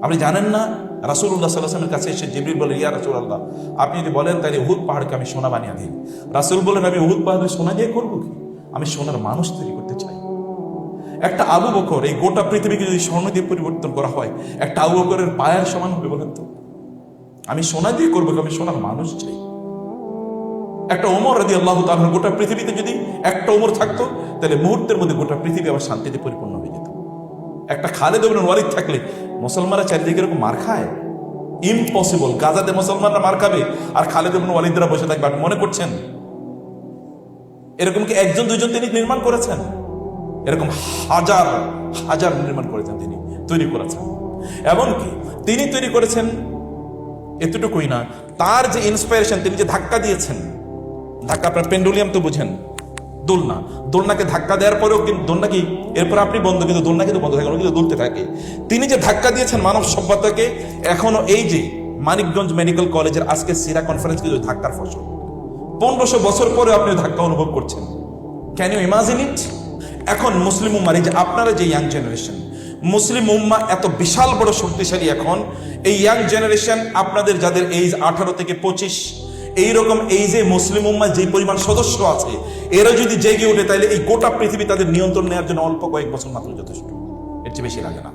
আপনি জানেন না রাসূলুল্লাহ সাল্লাল্লাহু আলাইহি ওয়াসাল্লামের কাছে এসে জিবরিল বলে, ইয়া রাসূলুল্লাহ, আপনি যদি বলেন তাহলে উহুদ পাহাড়কে আমি সোনা বানিয়ে দিই। রাসূল বলেন, আমি উহুদ পাহাড়ে সোনা দিয়ে করবো কি? আমি সোনার মানুষ তৈরি করতে চাই। একটা আবু বকর, এই গোটা পৃথিবীকে যদি স্বর্ণ দিয়ে পরিবর্তন করা হয়, একটা আবু বকরের পায়ের সমান হবে বলেন তো? আমি সোনা দিয়ে করবো, আমি সোনার মানুষ চাই। একটা ওমর রাদিয়াল্লাহু তাআলা, গোটা পৃথিবীতে যদি একটা ওমর থাকতো, তাহলে মুহূর্তের মধ্যে গোটা পৃথিবী আবার শান্তিতে পরিপূর্ণ হয়ে যেত। একটা খালিদ ইবনে ওয়ালিদ থাকলে, মুসলমানরা চারিদিকে এরকম মার খায়? ইম্পসিবল। গাজাতে মুসলমানরা মার খাবে আর খালিদ ইবনে ওয়ালিদরা বসে থাকবে। আপনি মনে করছেন এরকম কি একজন দুইজন তিনি নির্মাণ করেছেন? এরকম হাজার হাজার নির্মাণ করেছেন, তিনি তৈরি করেছেন। এমনকি তিনি তৈরি করেছেন এতটুকুই না, তার যে ইন্সপায়ারেশন, তিনি যে ধাক্কা দিয়েছেন, ধাক্কা, আপনার পেন্ডুলিয়াম তো বুঝেন, দোলনা, দোলনাকে ধাক্কা দেওয়ার পরেও কিন্তু দোলনা কি এরপর আপনি বন্ধ, কিন্তু দোলনা কিন্তু বন্ধ থাকে না, কিন্তু দুলতে থাকে। তিনি যে ধাক্কা দিয়েছেন মানব সভ্যতাকে, এখনো এই যে মানিকগঞ্জ মেডিকেল কলেজের আজকে সিরা কনফারেন্স কিন্তু ধাক্কার ফসল। 1500 বছর পরে আপনি ধাক্কা অনুভব করছেন। Can you imagine it? এখন মুসলিম উম্মার, এই যে আপনারা যে ইয়াং জেনারেশন, মুসলিম উম্মা এত বিশাল বড় শক্তিশালী। এখন এই ইয়াং জেনারেশন, আপনাদের যাদের এইজ 18 থেকে 25, এইরকম এই যে মুসলিম উম্মা যে পরিমাণ সদস্য আছে, এরা যদি জেগে ওঠে, তাহলে এই গোটা পৃথিবী তাদের নিয়ন্ত্রণ নেওয়ার জন্য অল্প কয়েক বছর মাত্র যথেষ্ট, এর চেয়ে বেশি লাগে না।